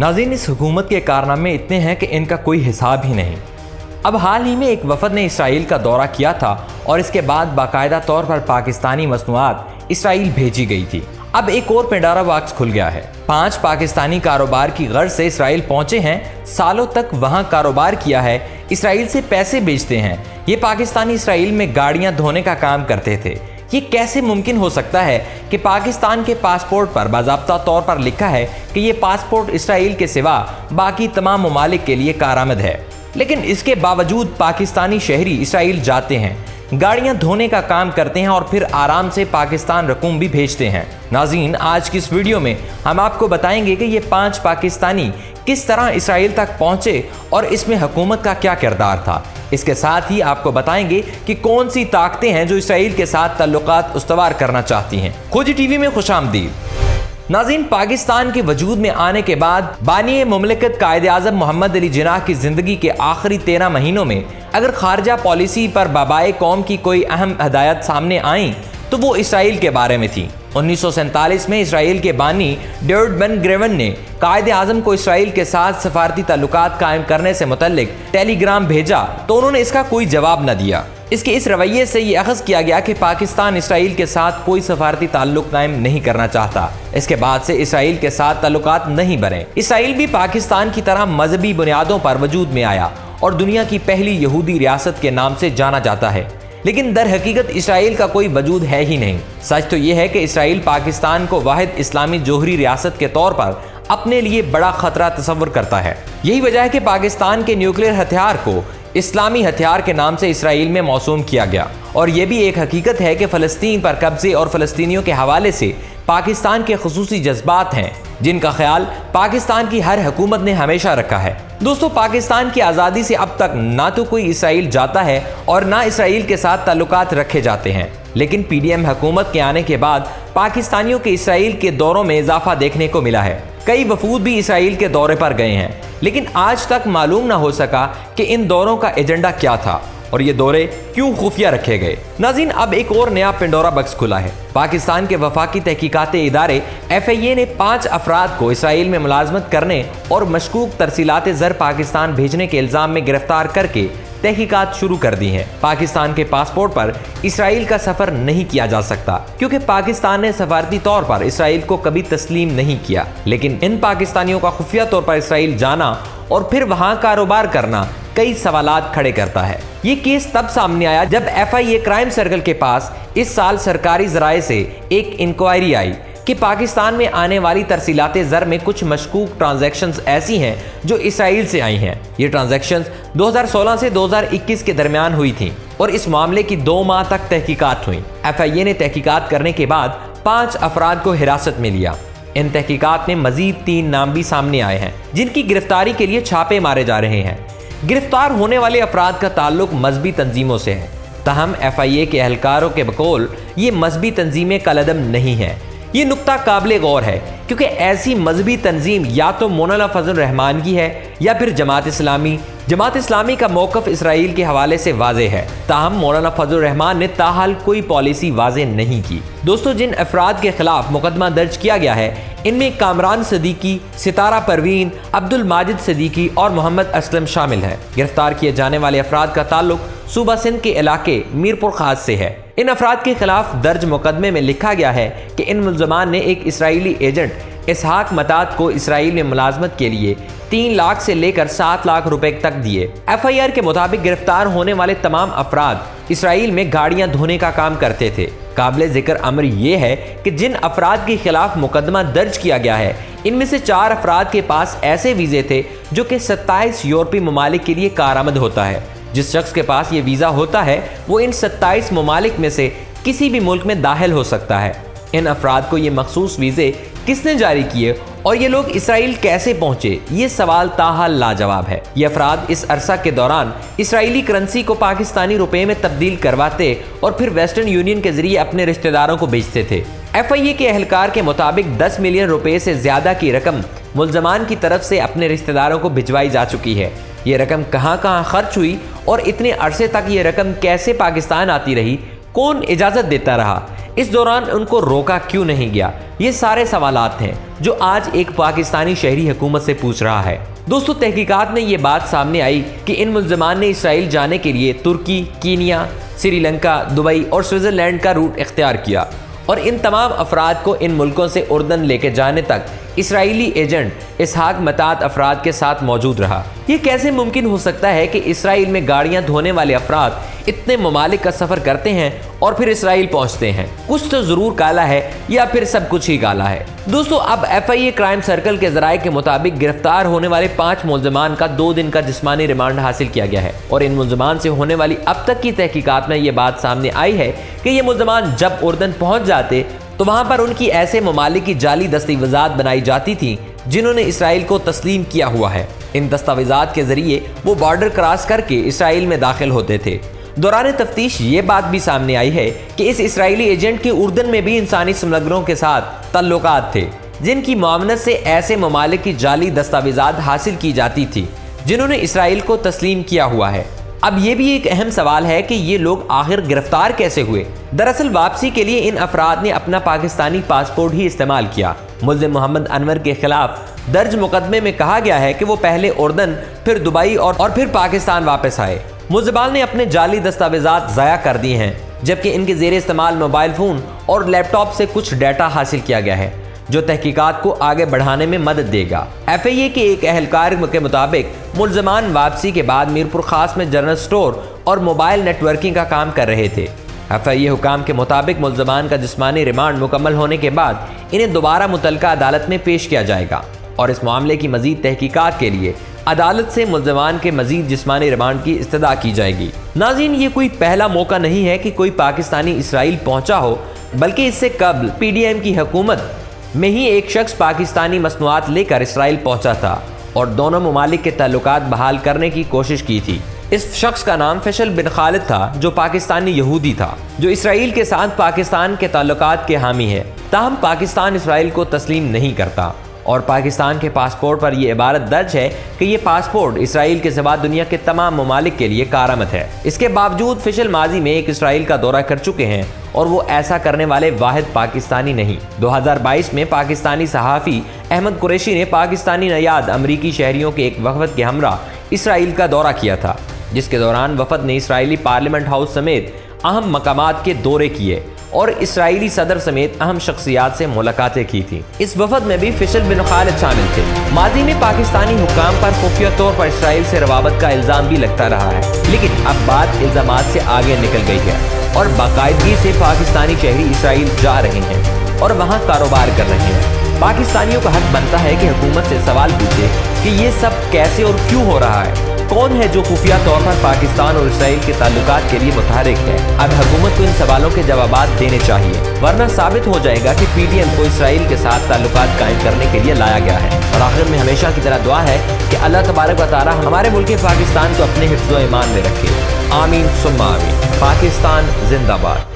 नाज़रीन, इस हुकूमत के कारनामे इतने हैं कि इनका कोई हिसाब ही नहीं। अब हाल ही में एक वफद ने इसराइल का दौरा किया था और इसके बाद बाकायदा तौर पर पाकिस्तानी मसनूआत इसराइल भेजी गई थी। अब एक और पेंडोरा बॉक्स खुल गया है। 5 पाकिस्तानी कारोबार की गर्ज से इसराइल पहुंचे हैं, सालों तक वहां कारोबार किया है, इसराइल से पैसे बेचते हैं। ये पाकिस्तानी इसराइल में गाड़ियां धोने का काम करते थे। ये कैसे मुमकिन हो सकता है कि पाकिस्तान के पासपोर्ट पर बाज़ाब्ता तौर पर लिखा है कि ये पासपोर्ट इसराइल के सिवा बाकी तमाम ममालिक के लिए कारआमद है, लेकिन इसके बावजूद पाकिस्तानी शहरी इसराइल जाते हैं, गाड़ियां धोने का काम करते हैं और फिर आराम से पाकिस्तान रकूम भी भेजते हैं। नाज़रीन, आज की इस वीडियो में हम आपको बताएंगे कि ये 5 पाकिस्तानी किस तरह इसराइल तक पहुंचे और इसमें हुकूमत का क्या किरदार था। इसके साथ ही आपको बताएंगे कि कौन सी ताकतें हैं जो इसराइल के साथ ताल्लुकात उस्तवार करना चाहती हैं। खोजी टीवी में खुशामदीद। नाज़रीन, पाकिस्तान के वजूद में आने के बाद बानी मुमलिकत कायद-ए-आज़म मोहम्मद अली जिन्नाह की ज़िंदगी के आखिरी 13 महीनों में अगर खारजा पॉलिसी पर बाबाए कौम की कोई अहम हदायत सामने आई तो वो इसराइल के बारे में थी। 1947 में इसराइल के बानी डेविड बेन गुरियन ने कायद-ए-आज़म को इसराइल के साथ सफारती ताल्लुकात कायम करने से मुतल्लिक टेलीग्राम भेजा तो उन्होंने इसका कोई जवाब न दिया। इसके इस रवैये से ये अख़ज़ किया गया कि पाकिस्तान इसराइल के साथ कोई सफारती ताल्लुक कायम नहीं करना चाहता। इसके बाद से इसराइल के साथ ताल्लुकात नहीं बने। इसराइल भी पाकिस्तान की तरह मजहबी बुनियादों पर वजूद में आया और दुनिया की पहली यहूदी रियासत के नाम से जाना जाता है, लेकिन दर हकीकत इसराइल का कोई वजूद है ही नहीं। सच तो यह है कि इसराइल पाकिस्तान को वाहिद इस्लामी जोहरी रियासत के तौर पर अपने लिए बड़ा खतरा तस्वर करता है। यही वजह है कि पाकिस्तान के न्यूक्लियर हथियार को इस्लामी हथियार के नाम से इसराइल में मौसूम किया गया। और यह भी एक हकीकत है कि फ़लस्तीन पर कब्जे और फ़लस्तीनियों के हवाले से पाकिस्तान के खुसूसी जज्बात हैं, जिनका ख्याल पाकिस्तान की हर हुकूमत ने हमेशा रखा है। दोस्तों, पाकिस्तान की आज़ादी से अब तक ना तो कोई इसराइल जाता है और ना इसराइल के साथ ताल्लुकात रखे जाते हैं, लेकिन PDM हुकूमत के आने के बाद पाकिस्तानियों के इसराइल के दौरों में इजाफा देखने को मिला है। कई वफूद भी इसराइल के दौरे पर गए हैं, लेकिन आज तक मालूम ना हो सका कि इन दौरों का एजेंडा क्या था और ये दौरे क्यों खुफिया रखे गए। नाज़रीन, अब एक और नया पेंडोरा बॉक्स खुला है। पाकिस्तान के वफाकी तहकीकाती इदारे FIA ने 5 अफराद को इसराइल में मुलाजमत करने और मशकूक तरसीलात ज़र पाकिस्तान भेजने के इल्ज़ाम में गिरफ्तार करके तहकीकात शुरू कर दी हैं। पाकिस्तान के पासपोर्ट पर इसराइल का सफ़र नहीं किया जा सकता क्योंकि पाकिस्तान ने सफारती तौर पर इसराइल को कभी तस्लीम नहीं किया, लेकिन इन पाकिस्तानियों का खुफिया तौर पर इसराइल जाना और फिर वहाँ कारोबार करना कई सवालात खड़े करता है। ये केस तब सामने आया जब FIA क्राइम सर्कल के पास इस साल सरकारी ज़राए से एक इंक्वायरी आई कि पाकिस्तान में आने वाली तरसीलाते ज़र में कुछ मशकूक ट्रांजैक्शंस ऐसी हैं जो इसराइल से आई हैं। ये ट्रांजैक्शंस 2016 से 2021 के दरमियान हुई थी और इस मामले की 2 माह तक तहकीकात हुई। FIA ने तहकीकात करने के बाद 5 अफराद को हिरासत में लिया। इन तहकीकात में मजीद 3 नाम भी सामने आए हैं जिनकी गिरफ्तारी के लिए छापे मारे जा रहे हैं। गिरफ्तार होने वाले अफराद का ताल्लुक मजहबी तंजीमों से है, तहम FIA के अहलकारों के बकौल ये मजहबी तंजीमें कलअदम नहीं है। ये नुक्ता काबिल गौर है क्योंकि ऐसी मजहबी तंजीम या तो मौलाना फजल रहमान की है या फिर जमात इस्लामी का मौक़िफ़ इसराइल के हवाले से वाज़े है, ताहम मौलाना फजल रहमान ने ताहाल कोई पॉलिसी वाज़े नहीं की। दोस्तों, जिन अफराद के खिलाफ मुकदमा दर्ज किया गया है इनमें कामरान सदीकी, सितारा परवीन, अब्दुल माजिद सदीकी और मोहम्मद असलम शामिल हैं। गिरफ्तार किए जाने वाले अफराद का ताल्लुक सूबा सिंध के इलाके मीरपुर खास से है। इन अफराद के खिलाफ दर्ज मुकदमे में लिखा गया है कि इन मुल्ज़मान ने एक इसराइली एजेंट इसहाक मतात को इसराइल में मुलाजमत के लिए 3 लाख से लेकर 7 लाख रुपए तक दिए। FIR के मुताबिक गिरफ्तार होने वाले तमाम अफराद इसराइल में गाड़ियां धोने का काम करते थे। काबिल जिक्र अमर यह है कि जिन अफराद के खिलाफ मुकदमा दर्ज किया गया है इनमें से 4 अफराद के पास ऐसे वीज़े थे जो कि 27 यूरोपीय ममालिक के लिए कारआमद होता है। जिस शख्स के पास ये वीज़ा होता है वो इन 27 ममालिक में से किसी भी मुल्क में दाखिल हो सकता है। इन अफराद को ये मखसूस वीज़े किसने जारी किए और ये लोग इसराइल कैसे पहुंचे, ये सवाल ताहाल लाजवाब है। ये अफराद इस अरसा के दौरान इसराइली करेंसी को पाकिस्तानी रुपए में तब्दील करवाते और फिर वेस्टर्न यूनियन के जरिए अपने रिश्तेदारों को बेचते थे। FIA के अहलकार के मुताबिक 10 मिलियन रुपए से ज्यादा की रकम मुल्ज़मान की तरफ से अपने रिश्तेदारों को भिजवाई जा चुकी है। ये रकम कहाँ कहाँ खर्च हुई और इतने अरसे तक ये रकम कैसे पाकिस्तान आती रही, कौन इजाज़त देता रहा, इस दौरान उनको रोका क्यों नहीं गया? ये सारे सवालात हैं जो आज एक पाकिस्तानी शहरी हुकूमत से पूछ रहा है। दोस्तों, तहकीकात में ये बात सामने आई कि इन मुल्ज़िमान ने इसराइल जाने के लिए तुर्की, कीनिया, श्रीलंका, दुबई और स्विट्ज़रलैंड का रूट इख्तियार किया और इन तमाम अफराद को इन मुल्कों से उर्दन लेके जाने तक इसराइली एजेंट इसहाक मतात अफराद के साथ मौजूद रहा। ये कैसे मुमकिन हो सकता है कि इसराइल में गाड़ियां धोने वाले अफराद इतने ममालिक का सफ़र करते हैं और फिर इसराइल पहुंचते हैं? कुछ तो ज़रूर काला है या फिर सब कुछ ही काला है। दोस्तों, अब FIA क्राइम सर्कल के ज़राए के मुताबिक गिरफ्तार होने वाले 5 मुल्ज़िमान का 2 दिन का जिस्मानी रिमांड हासिल किया गया है और इन मुल्ज़िमान से होने वाली अब तक की तहकीकात में ये बात सामने आई है कि ये मुल्ज़िमान जब उर्दन पहुँच जाते तो वहाँ पर उनकी ऐसे ममालिक की जाली दस्तावेज़ात बनाई जाती थी जिन्होंने इसराइल को तस्लीम किया हुआ है। इन दस्तावेज़ात के ज़रिए वो बॉर्डर क्रॉस करके इसराइल में दाखिल होते थे। दौरान तफ्तीश ये बात भी सामने आई है कि इस इसराइली एजेंट के उर्दन में भी इंसानी स्मगलरों के साथ ताल्लुकात थे, जिनकी मामनत से ऐसे ममालिक की जाली दस्तावेज़ात हासिल की जाती थी जिन्होंने इसराइल को तस्लीम किया हुआ है। अब ये भी एक अहम सवाल है कि ये लोग आखिर गिरफ्तार कैसे हुए? दरअसल वापसी के लिए इन अफराद ने अपना पाकिस्तानी पासपोर्ट ही इस्तेमाल किया। मुल्ज़िम मोहम्मद अनवर के खिलाफ दर्ज मुकदमे में कहा गया है कि वो पहले उर्दन, फिर दुबई और फिर पाकिस्तान वापस आए। मुल्ज़िमान ने अपने जाली दस्तावेज़ात ज़ाया कर दिए हैं, जबकि इनके ज़ेरे इस्तेमाल मोबाइल फ़ोन और लैपटॉप से कुछ डाटा हासिल किया गया है जो तहकीकात को आगे बढ़ाने में मदद देगा। FIA के एक अहलकार के मुताबिक मुल्ज़िमान वापसी के बाद मीरपुर खास में जनरल स्टोर और मोबाइल नेटवर्किंग का काम कर रहे थे। FIA हुकाम के मुताबिक मुल्ज़िमान का जिस्मानी रिमांड मुकम्मल होने के बाद इन्हें दोबारा मुतल्लिका अदालत में पेश किया जाएगा और इस मामले की मज़ीद तहकीकात के लिए अदालत से मुल्ज़िमान के मज़ीद जिस्मानी रिमांड की इस्तदा की जाएगी। नाज़रीन, ये कोई पहला मौका नहीं है कि कोई पाकिस्तानी इसराइल पहुंचा हो, बल्कि इससे कबल PDM की हुकूमत में ही एक शख्स पाकिस्तानी मसनूआत लेकर इसराइल पहुंचा था और दोनों ममालिक के ताल्लुकात बहाल करने की कोशिश की थी। इस शख्स का नाम फैसल बिन खालिद था, जो पाकिस्तानी यहूदी था, जो इसराइल के साथ पाकिस्तान के ताल्लुकात के हामी है। ताहम पाकिस्तान इसराइल को तस्लीम नहीं करता और पाकिस्तान के पासपोर्ट पर यह इबारत दर्ज है कि ये पासपोर्ट इसराइल के सिवा दुनिया के तमाम ममालिक के लिए कारआमद है। इसके बावजूद फैसल माजी में एक इसराइल का दौरा कर चुके हैं और वो ऐसा करने वाले वाहिद पाकिस्तानी नहीं। 2022 में पाकिस्तानी सहाफ़ी अहमद कुरैशी ने पाकिस्तानी नयाद अमरीकी शहरियों के एक वफ़द के हमरा इसराइल का दौरा किया था, जिसके दौरान वफ़द ने इसराइली पार्लियामेंट हाउस समेत अहम मकामात के दौरे किए और इसराइली सदर समेत अहम शख्सियात से मुलाकातें की थी। इस वफ़द में भी फैसल बिन खालिद शामिल थे। माजी में पाकिस्तानी हुक्काम पर खुफिया तौर पर इसराइल से रवाबत का इल्ज़ाम भी लगता रहा है, लेकिन अब बात इल्ज़ामात से आगे निकल गई है और बाकायदगी से पाकिस्तानी शहरी इसराइल जा रहे हैं और वहाँ कारोबार कर रहे हैं। पाकिस्तानियों का हक बनता है कि हुकूमत से सवाल पूछे कि ये सब कैसे और क्यों हो रहा है, कौन है जो खुफिया तौर पर पाकिस्तान और इसराइल के ताल्लुकात के लिए मुतहरिक है। अब हुकूमत को इन सवालों के जवाबात देने चाहिए, वरना साबित हो जाएगा कि PDM को इसराइल के साथ ताल्लुकात कायम करने के लिए लाया गया है। और आखिर में हमेशा की तरह दुआ है कि अल्लाह तबारक व तआला हमारे मुल्क पाकिस्तान को अपने हिफ्ज़ व ईमान में रखे। आमीन सुम्मा आमीन। पाकिस्तान जिंदाबाद।